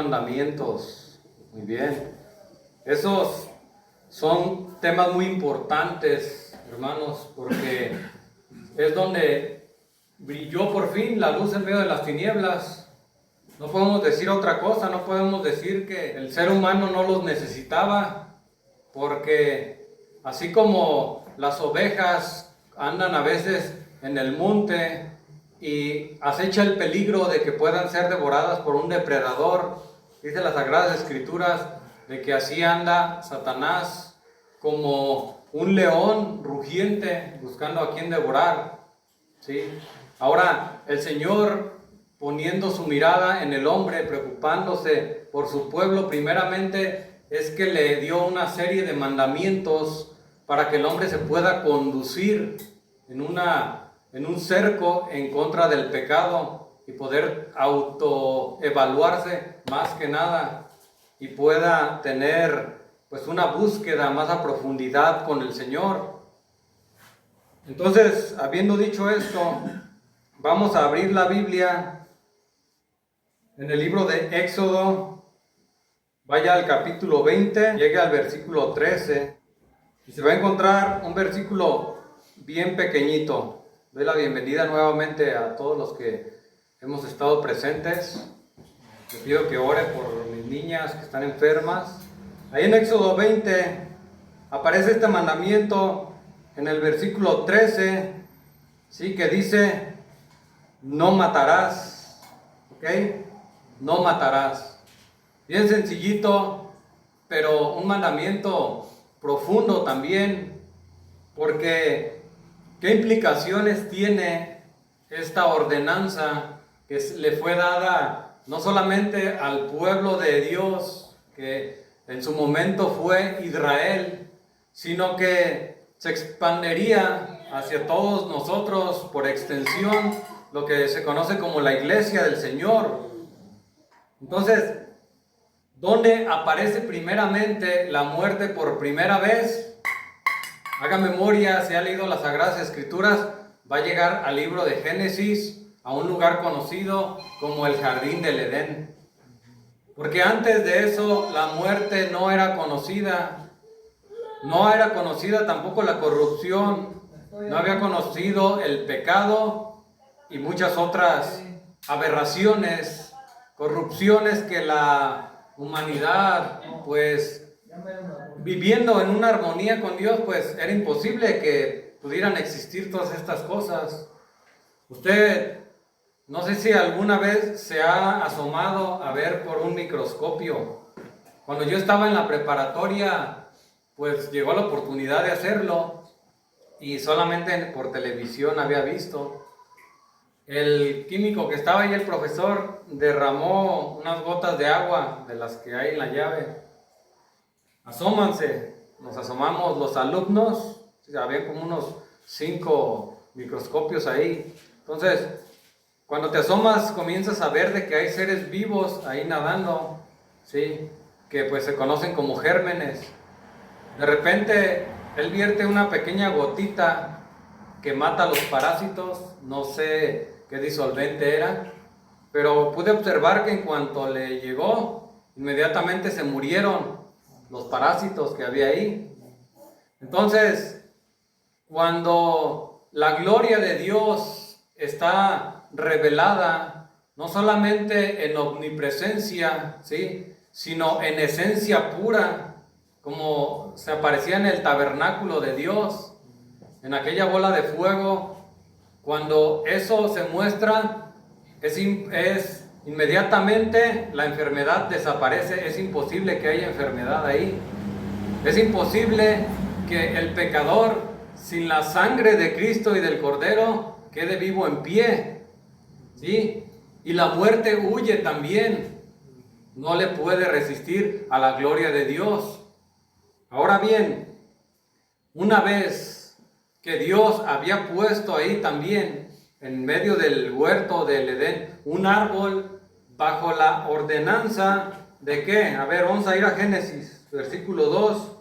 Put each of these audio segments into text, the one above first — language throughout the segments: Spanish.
mandamientos. Muy bien. Esos son temas muy importantes, hermanos, porque es donde brilló por fin la luz en medio de las tinieblas. No podemos decir otra cosa, no podemos decir que el ser humano no los necesitaba, porque así como las ovejas andan a veces en el monte y acecha el peligro de que puedan ser devoradas por un depredador, dice las Sagradas Escrituras, de que así anda Satanás como un león rugiente buscando a quien devorar, ¿sí? Ahora, el Señor, poniendo su mirada en el hombre, preocupándose por su pueblo, primeramente es que le dio una serie de mandamientos para que el hombre se pueda conducir en un cerco en contra del pecado y poder autoevaluarse más que nada y pueda tener pues una búsqueda más a profundidad con el Señor. Entonces, habiendo dicho esto, vamos a abrir la Biblia en el libro de Éxodo. Vaya al capítulo 20, llegue al versículo 13 y se va a encontrar un versículo bien pequeñito. Doy la bienvenida nuevamente a todos los que hemos estado presentes. Les pido que ore por mis niñas que están enfermas. Ahí en Éxodo 20 aparece este mandamiento en el versículo 13, ¿sí? Que dice: no matarás, ¿ok? No matarás. Bien sencillito, pero un mandamiento profundo también, porque ¿qué implicaciones tiene esta ordenanza que le fue dada no solamente al pueblo de Dios, que en su momento fue Israel, sino que se expandería hacia todos nosotros por extensión, lo que se conoce como la iglesia del Señor? Entonces, ¿dónde aparece primeramente la muerte por primera vez? Haga memoria, si ha leído las Sagradas Escrituras, va a llegar al libro de Génesis, a un lugar conocido como el Jardín del Edén. Porque antes de eso la muerte no era conocida. No era conocida tampoco la corrupción. No había conocido el pecado y muchas otras aberraciones, corrupciones que la humanidad, pues, viviendo en una armonía con Dios, pues era imposible que pudieran existir todas estas cosas. Usted, no sé si alguna vez se ha asomado a ver por un microscopio. Cuando yo estaba en la preparatoria, pues llegó la oportunidad de hacerlo y solamente por televisión había visto. El químico que estaba ahí, el profesor, derramó unas gotas de agua de las que hay en la llave. Asómanse, nos asomamos los alumnos, había como unos 5 microscopios ahí. Entonces, cuando te asomas comienzas a ver de que hay seres vivos ahí nadando, ¿sí? Que pues se conocen como gérmenes. De repente él vierte una pequeña gotita que mata a los parásitos, no sé qué disolvente era, pero pude observar que en cuanto le llegó, inmediatamente se murieron los parásitos que había ahí. Entonces, cuando la gloria de Dios está revelada, no solamente en omnipresencia, ¿sí?, sino en esencia pura, como se aparecía en el tabernáculo de Dios, en aquella bola de fuego. Cuando eso se muestra, es inmediatamente la enfermedad desaparece. Es imposible que haya enfermedad ahí. Es imposible que el pecador, sin la sangre de Cristo y del Cordero, quede vivo en pie, ¿sí? Y la muerte huye también. No le puede resistir a la gloria de Dios. Ahora bien, una vez que Dios había puesto ahí también, en medio del huerto del Edén, un árbol bajo la ordenanza de ¿qué? A ver, vamos a ir a Génesis, capítulo 2,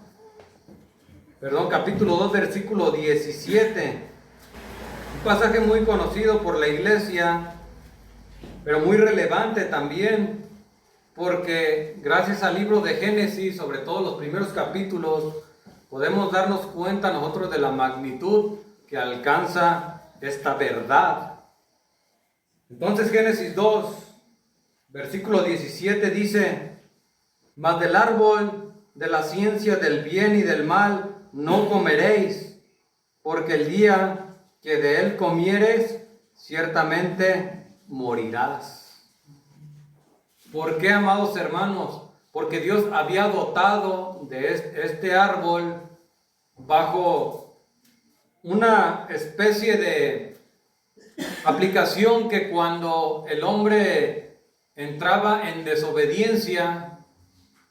versículo 17. Un pasaje muy conocido por la iglesia, pero muy relevante también. porque gracias al libro de Génesis, sobre todo los primeros capítulos, podemos darnos cuenta nosotros de la magnitud que alcanza esta verdad. Entonces Génesis 2, versículo 17 dice: mas del árbol de la ciencia del bien y del mal no comeréis, porque el día que de él comieres, ciertamente morirás. ¿Por qué, amados hermanos? Porque Dios había dotado de este árbol bajo una especie de aplicación que cuando el hombre entraba en desobediencia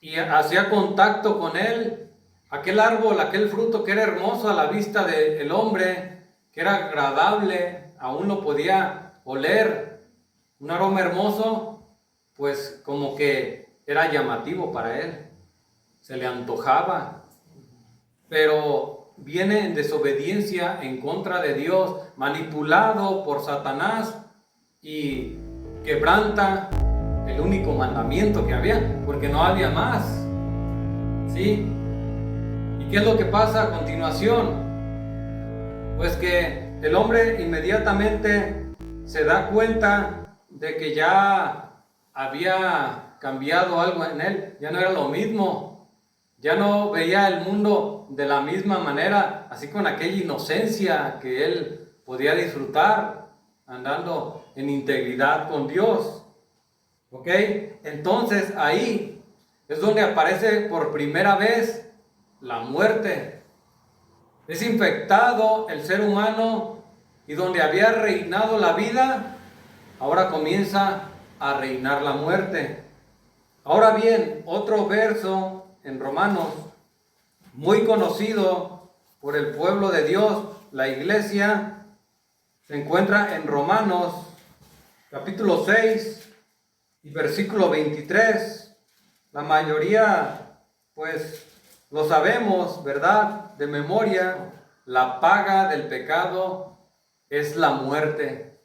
y hacía contacto con él, aquel árbol, aquel fruto que era hermoso a la vista del hombre, que era agradable, aún lo podía oler, un aroma hermoso, pues como que era llamativo para él, se le antojaba, pero viene en desobediencia en contra de Dios, manipulado por Satanás, y quebranta el único mandamiento que había, porque no había más. ¿Sí? ¿Y qué es lo que pasa a continuación? Pues que el hombre inmediatamente se da cuenta de que ya había cambiado algo en él, ya no era lo mismo, ya no veía el mundo de la misma manera, así con aquella inocencia que él podía disfrutar andando en integridad con Dios. ¿Ok? Entonces ahí es donde aparece por primera vez la muerte. Es infectado el ser humano, y donde había reinado la vida, ahora comienza a reinar la muerte. Ahora bien, otro verso en Romanos, muy conocido por el pueblo de Dios, la iglesia, se encuentra en Romanos capítulo 6 y versículo 23. La mayoría, pues, lo sabemos, ¿verdad? De memoria. La paga del pecado es la muerte.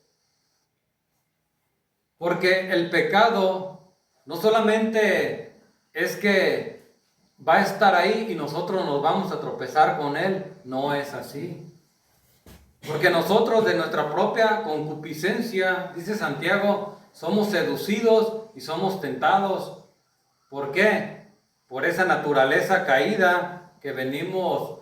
Porque el pecado no solamente es que va a estar ahí y nosotros nos vamos a tropezar con él. No es así. Porque nosotros de nuestra propia concupiscencia, dice Santiago, somos seducidos y somos tentados. ¿Por qué? Por esa naturaleza caída que venimos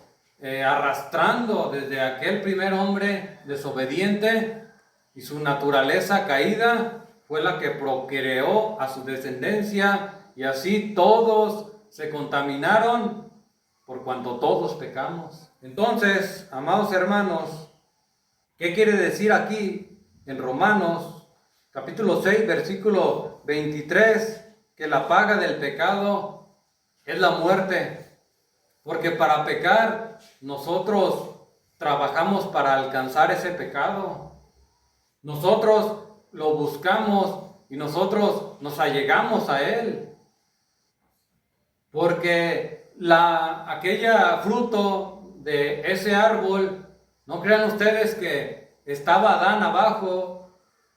arrastrando desde aquel primer hombre desobediente, y su naturaleza caída fue la que procreó a su descendencia, y así todos se contaminaron por cuanto todos pecamos. Entonces, amados hermanos, ¿qué quiere decir aquí en Romanos capítulo 6, versículo 23? Que la paga del pecado es la muerte. Porque para pecar nosotros trabajamos para alcanzar ese pecado. Nosotros lo buscamos y nosotros nos allegamos a él. Porque aquella fruto de ese árbol, no crean ustedes que estaba Adán abajo.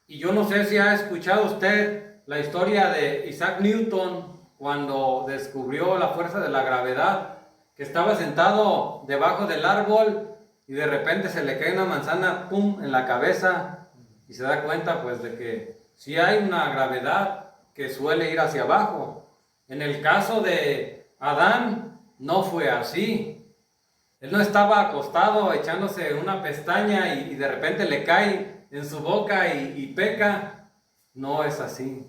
Y yo no sé si ha escuchado usted la historia de Isaac Newton cuando descubrió la fuerza de la gravedad, que estaba sentado debajo del árbol y de repente se le cae una manzana, ¡pum!, en la cabeza, y se da cuenta pues de que sí hay una gravedad que suele ir hacia abajo. En el caso de Adán no fue así. Él no estaba acostado echándose una pestaña y de repente le cae en su boca y peca. No es así.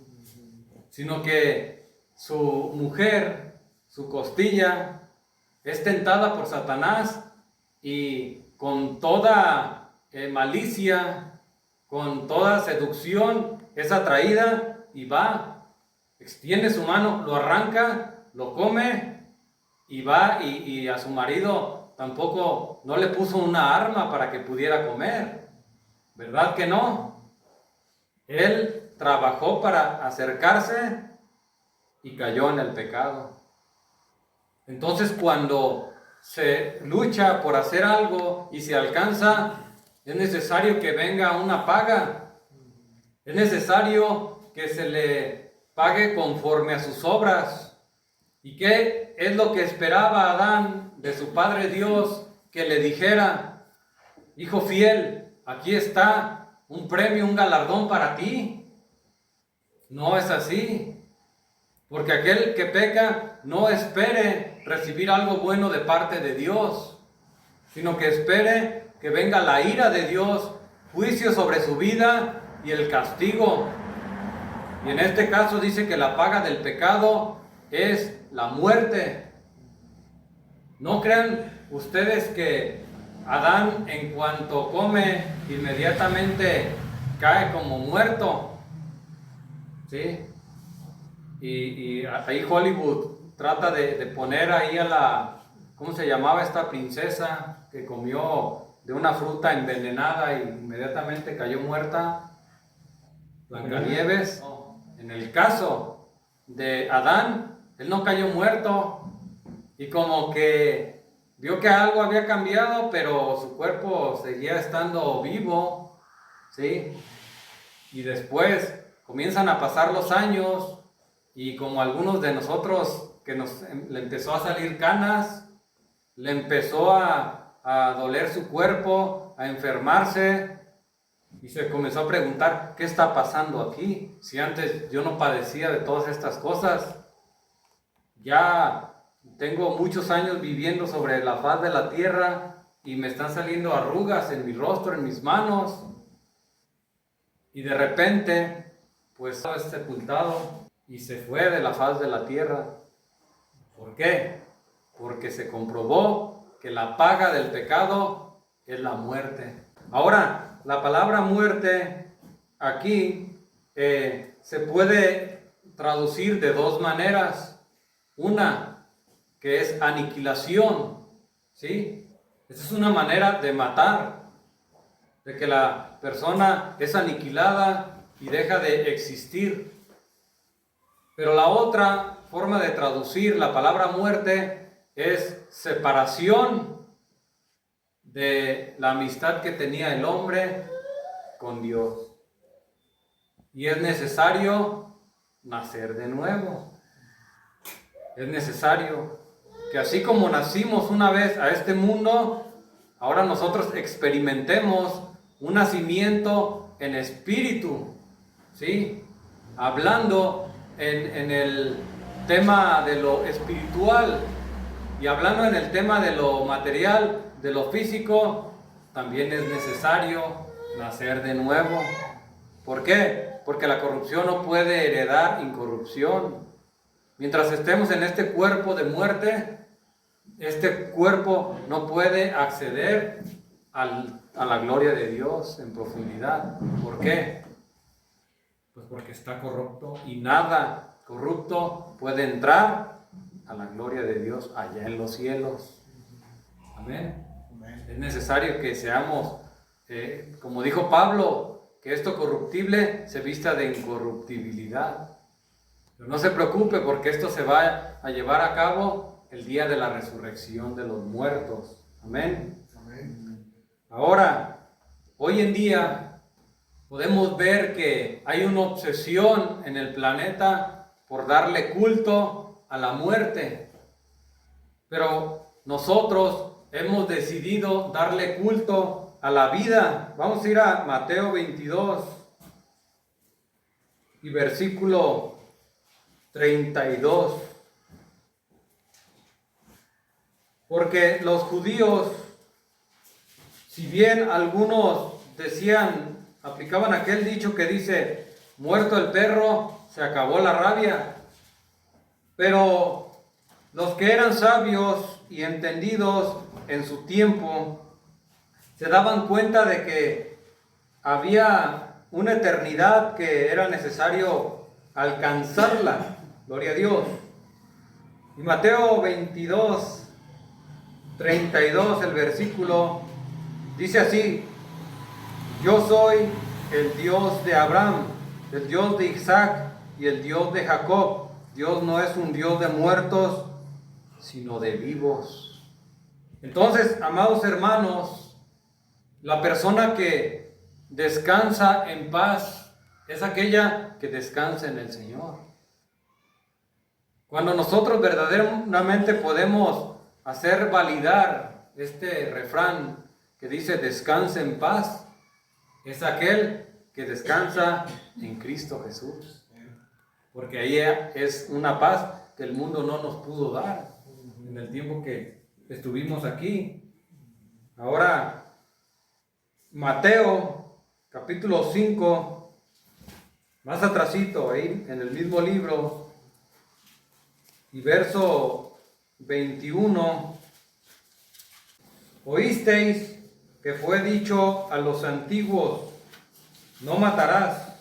Sino que su mujer, su costilla, es tentada por Satanás, y con toda malicia, con toda seducción, es atraída y va, extiende su mano, lo arranca, lo come, y va y a su marido tampoco no le puso una arma para que pudiera comer. ¿Verdad que no? Él trabajó para acercarse y cayó en el pecado. Entonces, cuando se lucha por hacer algo y se alcanza, es necesario que venga una paga. Es necesario que se le pague conforme a sus obras. ¿Y qué es lo que esperaba Adán de su Padre Dios? Que le dijera: hijo fiel, aquí está un premio, un galardón para ti. No es así. Porque aquel que peca no espere recibir algo bueno de parte de Dios, sino que espere que venga la ira de Dios, juicio sobre su vida y el castigo. Y en este caso dice que la paga del pecado es la muerte. No crean ustedes que Adán, en cuanto come, inmediatamente cae como muerto. ¿Sí? Y ahí Hollywood trata de poner ahí a la, ¿cómo se llamaba esta princesa que comió de una fruta envenenada y inmediatamente cayó muerta? Blancanieves. En el caso de Adán, él no cayó muerto y como que vio que algo había cambiado, pero su cuerpo seguía estando vivo, ¿sí? Y después comienzan a pasar los años y como algunos de nosotros que le empezó a salir canas, le empezó a doler su cuerpo, a enfermarse, y se comenzó a preguntar: ¿qué está pasando aquí? Si antes yo no padecía de todas estas cosas. Ya tengo muchos años viviendo sobre la faz de la tierra y me están saliendo arrugas en mi rostro, en mis manos. Y de repente, pues es sepultado y se fue de la faz de la tierra. ¿Por qué? Porque se comprobó que la paga del pecado es la muerte. Ahora, la palabra muerte aquí se puede traducir de dos maneras. Una, que es aniquilación, ¿sí? Esa es una manera de matar, de que la persona es aniquilada y deja de existir. Pero la otra forma de traducir la palabra muerte es separación de la amistad que tenía el hombre con Dios. Y es necesario nacer de nuevo. Es necesario que así como nacimos una vez a este mundo, ahora nosotros experimentemos un nacimiento en espíritu, ¿sí? Hablando en el tema de lo espiritual y hablando en el tema de lo material, de lo físico, también es necesario nacer de nuevo. ¿Por qué? Porque la corrupción no puede heredar incorrupción. Mientras estemos en este cuerpo de muerte, este cuerpo no puede acceder a la gloria de Dios en profundidad. ¿Por qué? Pues porque está corrupto y nada corrupto puede entrar a la gloria de Dios allá en los cielos. Amén. Es necesario que seamos, como dijo Pablo, que esto corruptible se vista de incorruptibilidad. Pero no se preocupe, porque esto se va a llevar a cabo el día de la resurrección de los muertos. Amén. Amén. Ahora, hoy en día podemos ver que hay una obsesión en el planeta por darle culto a la muerte. Pero nosotros hemos decidido darle culto a la vida. Vamos a ir a Mateo 22 y versículo 32. Porque los judíos, si bien algunos decían, aplicaban aquel dicho que dice: muerto el perro, se acabó la rabia. Pero los que eran sabios y entendidos en su tiempo se daban cuenta de que había una eternidad que era necesario alcanzarla. Gloria a Dios. Y Mateo 22, 32, el versículo, dice así: yo soy el Dios de Abraham, el Dios de Isaac y el Dios de Jacob. Dios no es un Dios de muertos, sino de vivos. Entonces, amados hermanos, la persona que descansa en paz es aquella que descansa en el Señor. Cuando nosotros verdaderamente podemos hacer validar este refrán que dice descansa en paz, es aquel que descansa en Cristo Jesús. Porque ahí es una paz que el mundo no nos pudo dar en el tiempo que estuvimos aquí. Ahora, Mateo, capítulo 5, más atrasito, ahí en el mismo libro, y verso 21, oísteis que fue dicho a los antiguos, no matarás,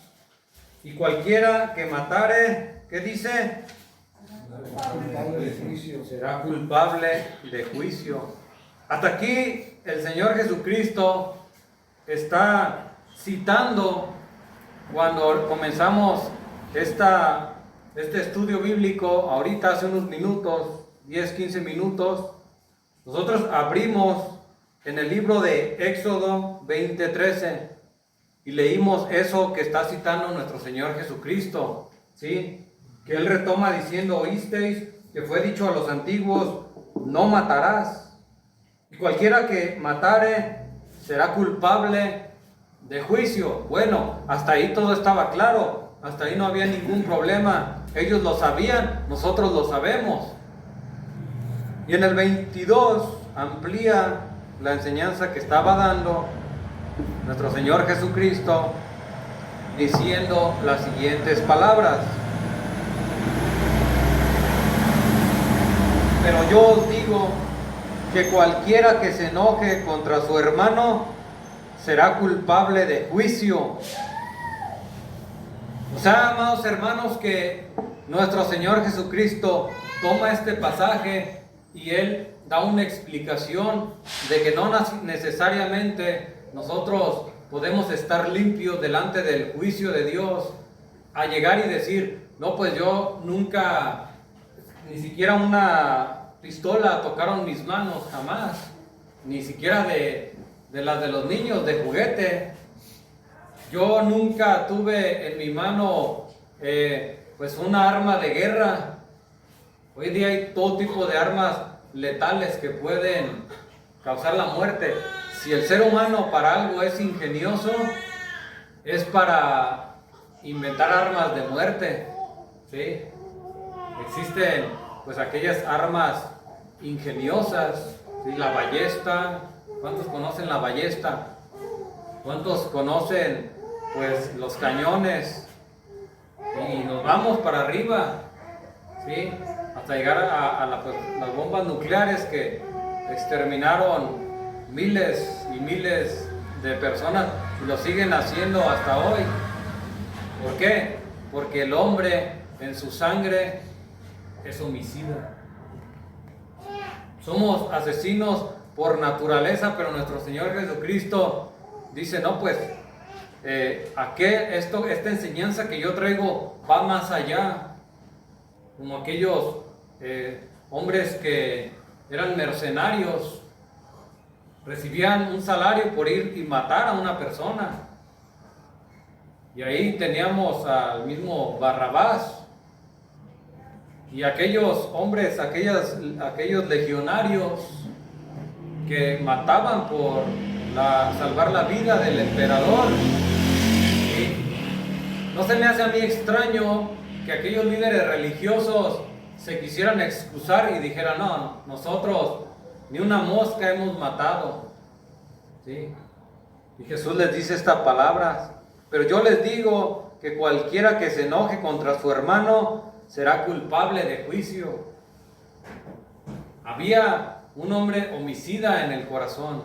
y cualquiera que matare, ¿qué dice? Será culpable de juicio. Hasta aquí el Señor Jesucristo está citando, cuando comenzamos este estudio bíblico, ahorita hace unos minutos, 10, 15 minutos, nosotros abrimos en el libro de Éxodo 20:13 y leímos eso que está citando nuestro Señor Jesucristo, ¿sí? Que Él retoma diciendo, oísteis que fue dicho a los antiguos, no matarás, y cualquiera que matare será culpable de juicio. Bueno, hasta ahí todo estaba claro, hasta ahí no había ningún problema, ellos lo sabían, nosotros lo sabemos. Y en el 22 amplía la enseñanza que estaba dando nuestro Señor Jesucristo, diciendo las siguientes palabras. Pero yo os digo que cualquiera que se enoje contra su hermano será culpable de juicio. O sea, amados hermanos, que nuestro Señor Jesucristo toma este pasaje y Él da una explicación de que no necesariamente nosotros podemos estar limpios delante del juicio de Dios, a llegar y decir, no, pues yo nunca, ni siquiera una pistola tocaron mis manos, jamás, ni siquiera de las de los niños de juguete. Yo nunca tuve en mi mano pues una arma de guerra. Hoy día hay todo tipo de armas letales que pueden causar la muerte. Si el ser humano para algo es ingenioso, es para inventar armas de muerte, ¿sí? Existen pues aquellas armas ingeniosas, ¿sí? La ballesta. ¿Cuántos conocen la ballesta? ¿Cuántos conocen pues los cañones? Y nos vamos para arriba, ¿sí? Hasta llegar a las bombas nucleares que exterminaron miles y miles de personas y lo siguen haciendo hasta hoy. ¿Por qué? Porque el hombre en su sangre es homicida. Somos asesinos por naturaleza, pero nuestro Señor Jesucristo dice, no, pues esta enseñanza que yo traigo va más allá, como aquellos hombres que eran mercenarios, recibían un salario por ir y matar a una persona. Y ahí teníamos al mismo Barrabás y aquellos hombres, aquellos legionarios que mataban por salvar la vida del emperador. ¿Sí? No se me hace a mí extraño que aquellos líderes religiosos se quisieran excusar y dijeran, no, nosotros ni una mosca hemos matado. ¿Sí? Y Jesús les dice estas palabras, pero yo les digo que cualquiera que se enoje contra su hermano será culpable de juicio. Había un hombre homicida en el corazón.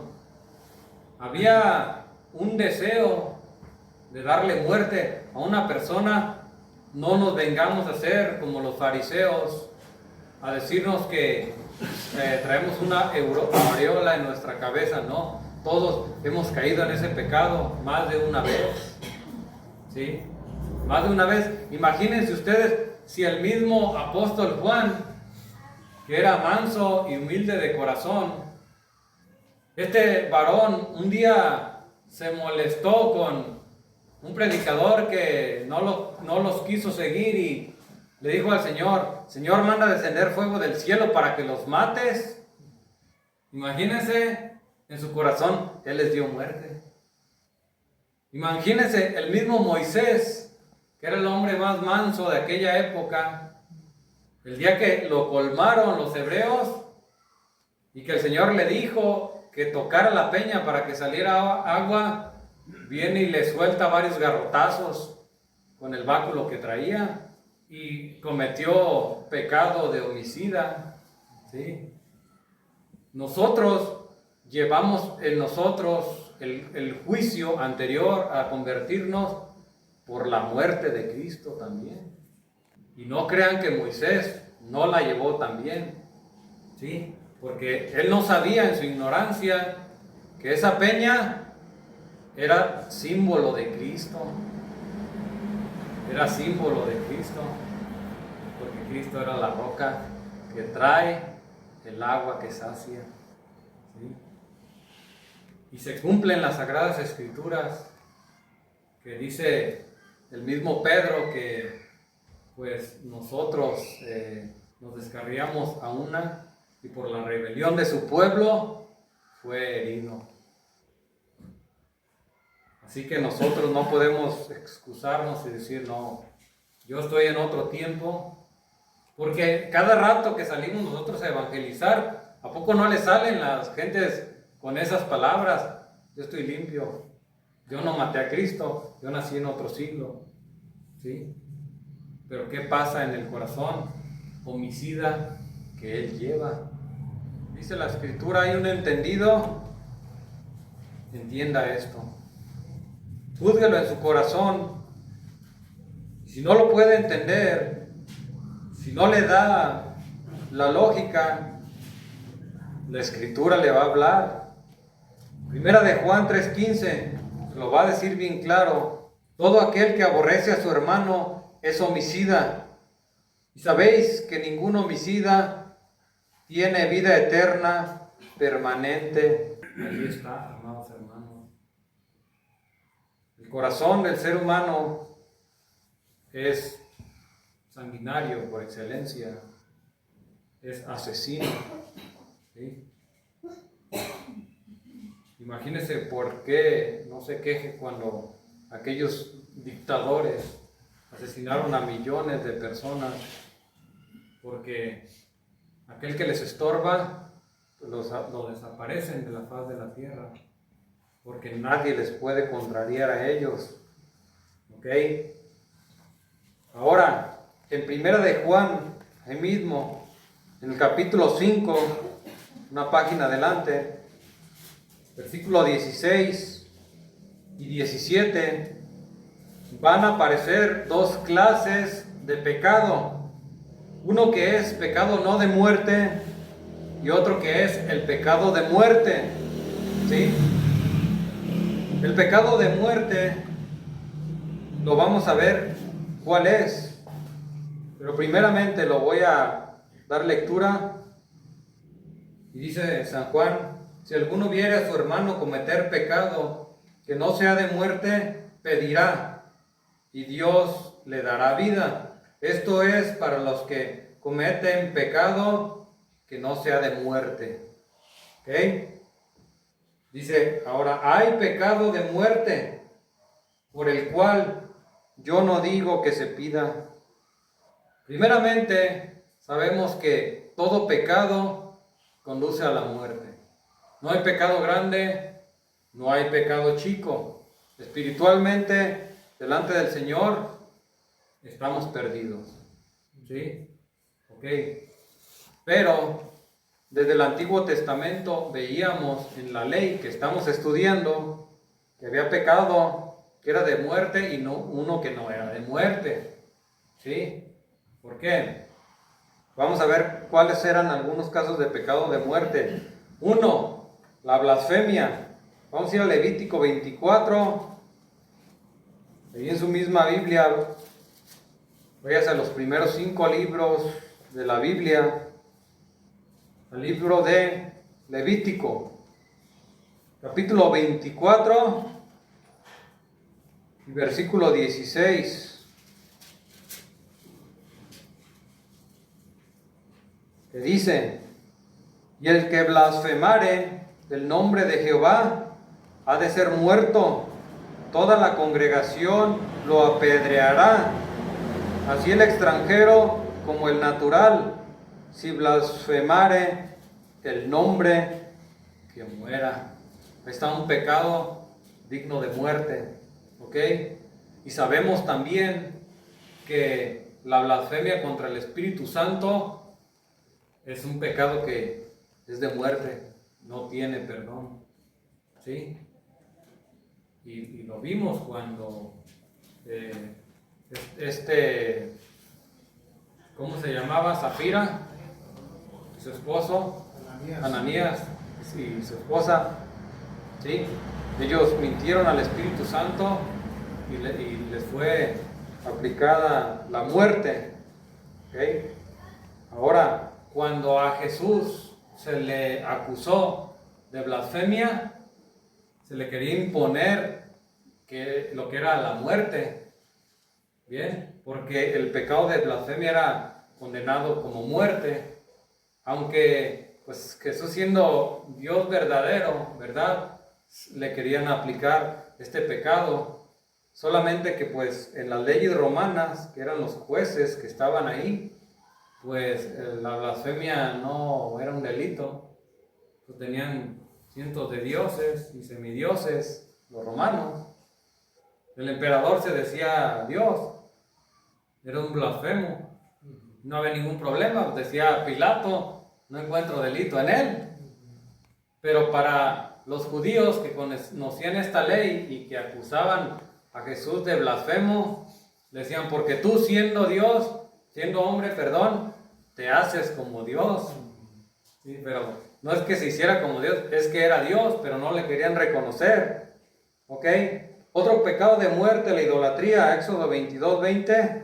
Había un deseo de darle muerte a una persona. No nos vengamos a hacer como los fariseos, a decirnos que traemos una aureola en nuestra cabeza. No, todos hemos caído en ese pecado más de una vez. ¿Sí? Más de una vez. Imagínense ustedes si el mismo apóstol Juan, que era manso y humilde de corazón, este varón un día se molestó con un predicador que no los quiso seguir Le dijo al Señor, Señor, manda descender fuego del cielo para que los mates. Imagínense, en su corazón, Él les dio muerte. Imagínense, el mismo Moisés, que era el hombre más manso de aquella época, el día que lo colmaron los hebreos y que el Señor le dijo que tocara la peña para que saliera agua, viene y le suelta varios garrotazos con el báculo que traía y cometió pecado de homicida, ¿sí? Nosotros llevamos en nosotros el juicio anterior a convertirnos por la muerte de Cristo también. Y no crean que Moisés no la llevó también, ¿sí? Porque él no sabía en su ignorancia que esa peña era símbolo de Cristo. Era símbolo de Cristo, porque Cristo era la roca que trae el agua que sacia, ¿sí? Y se cumplen las Sagradas Escrituras, que dice el mismo Pedro que pues nosotros nos descarriamos a una y por la rebelión de su pueblo fue herido. Así que nosotros no podemos excusarnos y decir, no, yo estoy en otro tiempo, porque cada rato que salimos nosotros a evangelizar, ¿a poco no le salen las gentes con esas palabras? Yo estoy limpio, yo no maté a Cristo, yo nací en otro siglo, ¿sí? Pero ¿qué pasa en el corazón homicida que él lleva? Dice la Escritura, hay un entendido, entienda esto. Júzguelo en su corazón. Si no lo puede entender, si no le da la lógica, la Escritura le va a hablar. Primera de Juan 3:15 lo va a decir bien claro. Todo aquel que aborrece a su hermano es homicida. Y sabéis que ningún homicida tiene vida eterna permanente. Ahí está, amados hermanos. El corazón del ser humano es sanguinario por excelencia, es asesino, ¿sí? Imagínense por qué no se queje cuando aquellos dictadores asesinaron a millones de personas, porque aquel que les estorba lo desaparecen de la faz de la tierra, porque nadie les puede contrariar a ellos, ¿ok? Ahora, en Primera de Juan, ahí mismo, en el capítulo 5, una página adelante, versículo 16 y 17, van a aparecer dos clases de pecado. Uno que es pecado no de muerte y otro que es el pecado de muerte, ¿sí? El pecado de muerte lo vamos a ver cuál es, pero primeramente lo voy a dar lectura. Y dice San Juan, si alguno viere a su hermano cometer pecado que no sea de muerte, pedirá y Dios le dará vida. Esto es para los que cometen pecado que no sea de muerte. ¿Ok? Dice, ahora, hay pecado de muerte, por el cual yo no digo que se pida. Primeramente, sabemos que todo pecado conduce a la muerte. No hay pecado grande, no hay pecado chico. Espiritualmente, delante del Señor, estamos perdidos. ¿Sí? Ok. Pero desde el Antiguo Testamento veíamos en la ley que estamos estudiando que había pecado que era de muerte y no uno que no era de muerte. ¿Sí? ¿Por qué? Vamos a ver cuáles eran algunos casos de pecado de muerte. Uno, la blasfemia. Vamos a ir a Levítico 24. Ahí en su misma Biblia, váyase a los primeros 5 libros de la Biblia. Al libro de Levítico, capítulo 24 y versículo 16. que dice: y el que blasfemare el nombre de Jehová ha de ser muerto, toda la congregación lo apedreará, así el extranjero como el natural, si blasfemare el nombre, que muera. Ahí está un pecado digno de muerte, ¿ok? Y sabemos también que la blasfemia contra el Espíritu Santo es un pecado que es de muerte, no tiene perdón, ¿sí? Y lo vimos cuando ¿cómo se llamaba? Zafira, su esposo, Ananías y su esposa, ¿sí? Ellos mintieron al Espíritu Santo y les fue aplicada la muerte, ¿ok? Ahora, cuando a Jesús se le acusó de blasfemia, se le quería imponer lo que era la muerte, ¿bien? Porque el pecado de blasfemia era condenado como muerte, aunque pues Jesús, siendo Dios verdadero, ¿verdad?, le querían aplicar este pecado, solamente que pues en las leyes romanas, que eran los jueces que estaban ahí, pues la blasfemia no era un delito, pues tenían cientos de dioses y semidioses, los romanos. El emperador se decía Dios, era un blasfemo, no había ningún problema, decía Pilato, no encuentro delito en él. Pero para los judíos que conocían esta ley y que acusaban a Jesús de blasfemo, decían: porque tú, siendo Dios, siendo hombre, perdón, te haces como Dios. Sí, pero no es que se hiciera como Dios, es que era Dios, pero no le querían reconocer. ¿Ok? Otro pecado de muerte, la idolatría, Éxodo 22:20.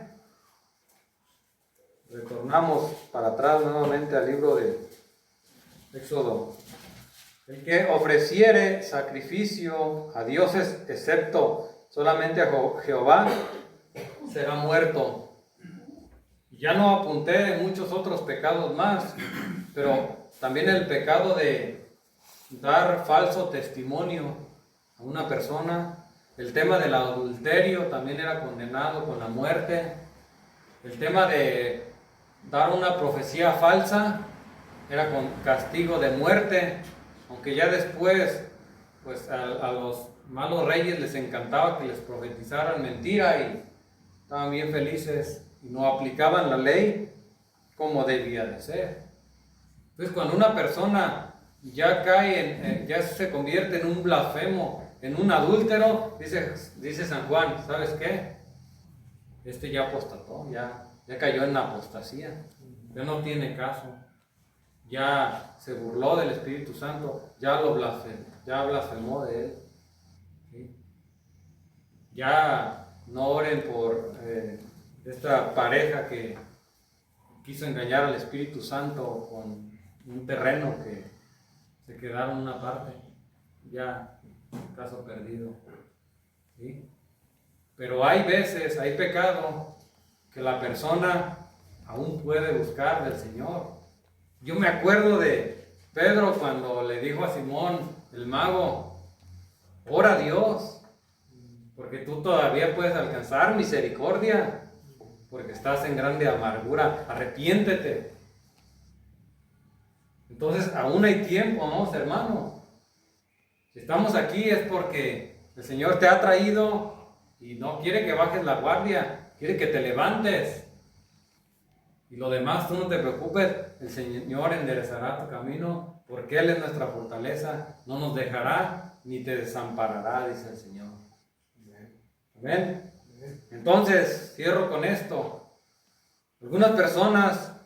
Retornamos para atrás nuevamente al libro de Éxodo. El que ofreciere sacrificio a dioses, excepto solamente a Jehová, será muerto. Ya no apunté muchos otros pecados más, pero también el pecado de dar falso testimonio a una persona. El tema del adulterio también era condenado con la muerte. El tema de dar una profecía falsa era con castigo de muerte, aunque ya después pues a los malos reyes les encantaba que les profetizaran mentira y estaban bien felices y no aplicaban la ley como debía de ser. Entonces, cuando una persona ya cae ya se convierte en un blasfemo, en un adúltero, dice San Juan: ¿sabes qué? Ya apostató, ya cayó en la apostasía, ya no tiene caso, ya se burló del Espíritu Santo, ya blasfemó de él, ¿sí? Ya no oren por esta pareja que quiso engañar al Espíritu Santo con un terreno que se quedaron una parte, ya caso perdido, ¿sí? Pero hay veces, hay pecado que la persona aún puede buscar del Señor. Yo me acuerdo de Pedro cuando le dijo a Simón el mago: ora a Dios, porque tú todavía puedes alcanzar misericordia, porque estás en grande amargura, arrepiéntete. Entonces aún hay tiempo, ¿no, hermano? Si estamos aquí es porque el Señor te ha traído y no quiere que bajes la guardia, quiere que te levantes. Y lo demás, tú no te preocupes, el Señor enderezará tu camino, porque Él es nuestra fortaleza, no nos dejará ni te desamparará, dice el Señor. Amén. Entonces, cierro con esto. Algunas personas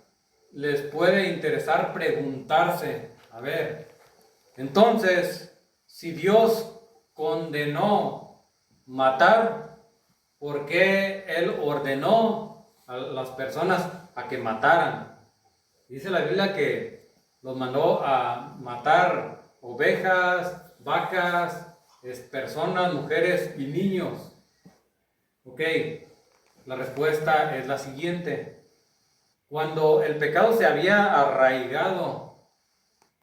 les puede interesar preguntarse: a ver, entonces, si Dios condenó matar, ¿por qué Él ordenó a las personas a que mataran? Dice la Biblia que los mandó a matar ovejas, vacas, personas, mujeres y niños. Ok, la respuesta es la siguiente: cuando el pecado se había arraigado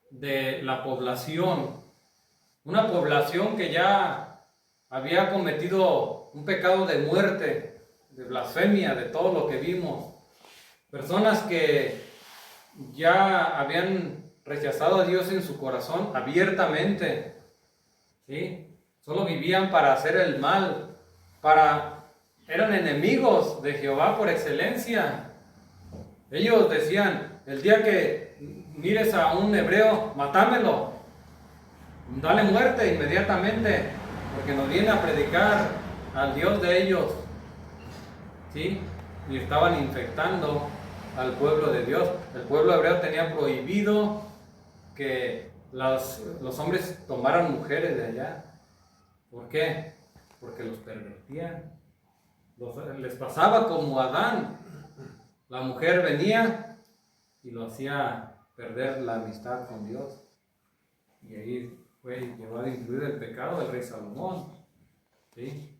de la población, una población que ya había cometido un pecado de muerte, de blasfemia, de todo lo que vimos, personas que ya habían rechazado a Dios en su corazón abiertamente, ¿sí? Solo vivían para hacer el mal, eran enemigos de Jehová por excelencia. Ellos decían, el día que mires a un hebreo, matámelo, dale muerte inmediatamente, porque nos viene a predicar al Dios de ellos, ¿sí? Y estaban infectando al pueblo de Dios. El pueblo hebreo tenía prohibido que los hombres tomaran mujeres de allá. ¿Por qué? Porque los pervertían. Les pasaba como a Adán. La mujer venía y lo hacía perder la amistad con Dios. Y ahí fue llevado a incluir el pecado del rey Salomón. ¿Sí?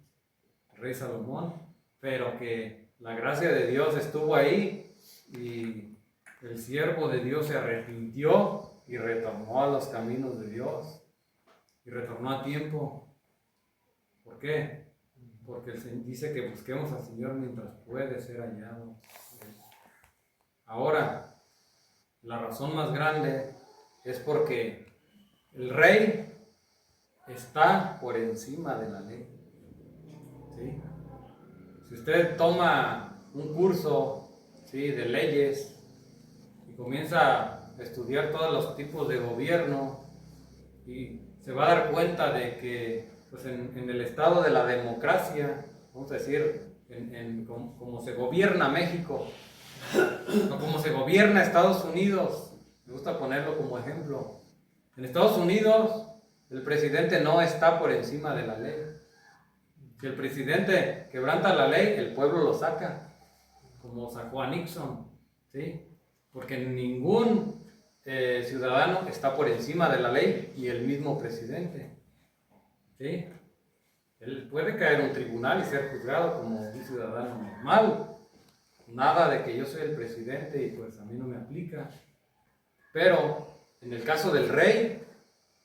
El rey Salomón. Pero que la gracia de Dios estuvo ahí y el siervo de Dios se arrepintió y retornó a los caminos de Dios. Y retornó a tiempo. ¿Por qué? Porque el Señor dice que busquemos al Señor mientras puede ser hallado. Ahora, la razón más grande es porque el rey está por encima de la ley. ¿Sí? Si usted toma un curso, ¿sí?, de leyes y comienza a estudiar todos los tipos de gobierno, y se va a dar cuenta de que pues en el estado de la democracia, vamos a decir, como se gobierna México, o como se gobierna Estados Unidos, me gusta ponerlo como ejemplo. En Estados Unidos, el presidente no está por encima de la ley. Si el presidente quebranta la ley, el pueblo lo saca, como sacó a Nixon, ¿sí? Porque ningún ciudadano está por encima de la ley y el mismo presidente, ¿sí? Él puede caer en un tribunal y ser juzgado como un ciudadano normal. Nada de que yo soy el presidente y pues a mí no me aplica. Pero en el caso del rey,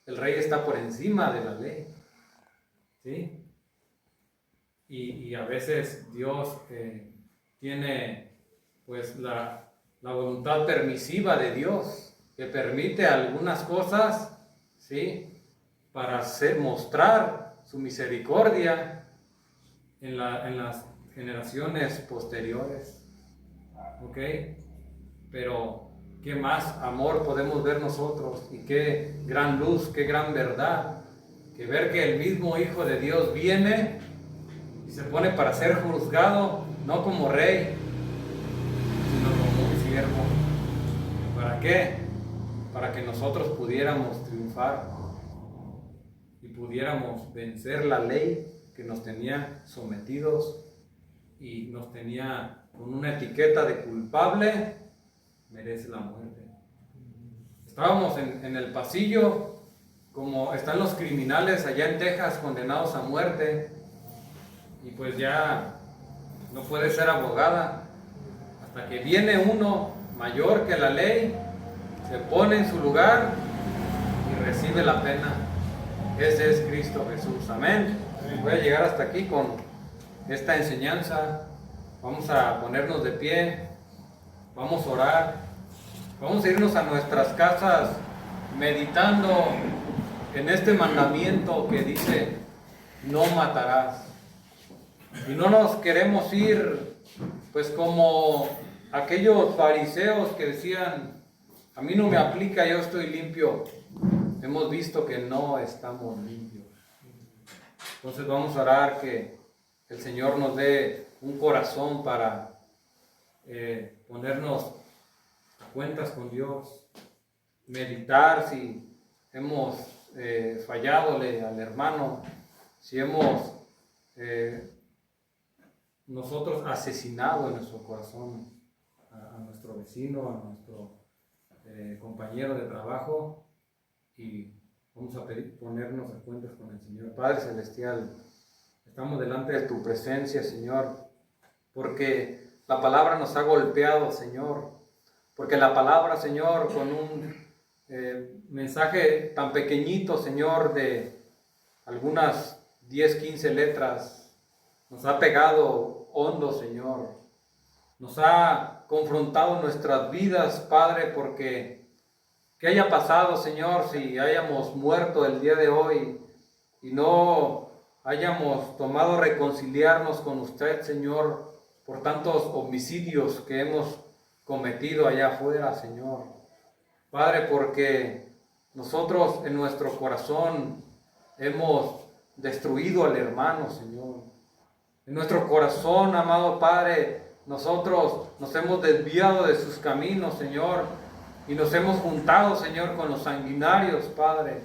el rey está por encima de la ley, ¿sí? Y a veces Dios tiene pues la voluntad permisiva de Dios, que permite algunas cosas, ¿sí?, para mostrar su misericordia en las generaciones posteriores. ¿Ok? Pero qué más amor podemos ver nosotros, y qué gran luz, qué gran verdad, que ver que el mismo Hijo de Dios viene y se pone para ser juzgado, no como rey, sino como un siervo. ¿Para qué? Para que nosotros pudiéramos triunfar y pudiéramos vencer la ley que nos tenía sometidos y nos tenía con una etiqueta de culpable, merece la muerte. Estábamos en el pasillo, como están los criminales allá en Texas condenados a muerte, y pues ya no puede ser abogada hasta que viene uno mayor que la ley, se pone en su lugar y recibe la pena. Ese es Cristo Jesús. Amén. Voy a llegar hasta aquí con esta enseñanza. Vamos a ponernos de pie, vamos a orar, vamos a irnos a nuestras casas meditando en este mandamiento que dice: no matarás. Y no nos queremos ir pues como aquellos fariseos que decían: a mí no me aplica, yo estoy limpio. Hemos visto que no estamos limpios. Entonces vamos a orar que el Señor nos dé un corazón para ponernos a cuentas con Dios, meditar si hemos falladole al hermano, si hemos nosotros asesinado en nuestro corazón a nuestro vecino, a nuestro compañero de trabajo, y vamos a ponernos a cuentas con el Señor. Padre Celestial, estamos delante de tu presencia, Señor, porque la palabra nos ha golpeado, Señor. Porque la palabra, Señor, con un mensaje tan pequeñito, Señor, de algunas 10, 15 letras, nos ha pegado hondo, Señor. Nos ha confrontado nuestras vidas, Padre, porque ¿qué haya pasado, Señor, si hayamos muerto el día de hoy y no hayamos tomado reconciliarnos con usted, Señor, por tantos homicidios que hemos cometido allá afuera, Señor? Padre, porque nosotros en nuestro corazón hemos destruido al hermano, Señor. En nuestro corazón, amado Padre, nosotros nos hemos desviado de sus caminos, Señor, y nos hemos juntado, Señor, con los sanguinarios, Padre.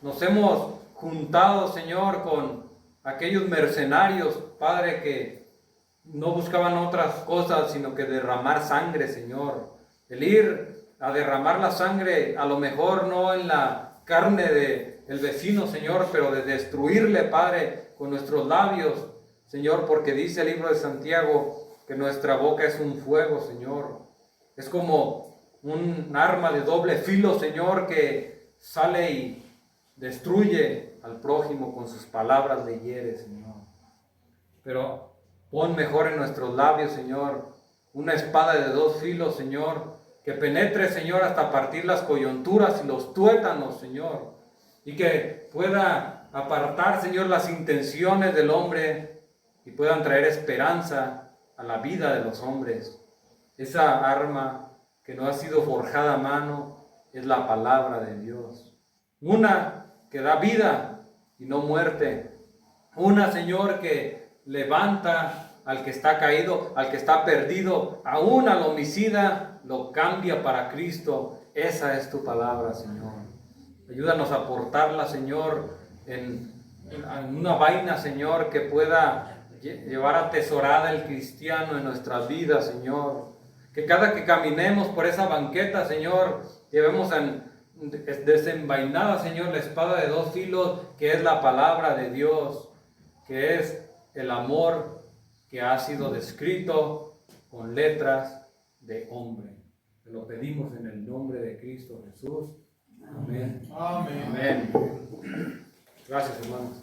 Nos hemos juntado, Señor, con aquellos mercenarios, Padre, que no buscaban otras cosas, sino que derramar sangre, Señor. El ir a derramar la sangre, a lo mejor no en la carne del vecino, Señor, pero de destruirle, Padre, con nuestros labios, Señor, porque dice el libro de Santiago que nuestra boca es un fuego, Señor. Es como un arma de doble filo, Señor, que sale y destruye al prójimo con sus palabras, le hiere, Señor. Pero pon mejor en nuestros labios, Señor, una espada de dos filos, Señor, que penetre, Señor, hasta partir las coyunturas y los tuétanos, Señor, y que pueda apartar, Señor, las intenciones del hombre y puedan traer esperanza a la vida de los hombres. Esa arma que no ha sido forjada a mano es la palabra de Dios. Una que da vida y no muerte. Una, Señor, que levanta al que está caído, al que está perdido, aún al homicida, lo cambia para Cristo. Esa es tu palabra, Señor. Ayúdanos a portarla, Señor, en una vaina, Señor, que pueda llevar atesorada el cristiano en nuestras vidas, Señor. Que cada que caminemos por esa banqueta, Señor, llevemos desenvainada, Señor, la espada de dos filos, que es la palabra de Dios, que es el amor que ha sido descrito con letras de hombre. Te lo pedimos en el nombre de Cristo Jesús. Amén. Amén. Amén. Gracias, hermanos.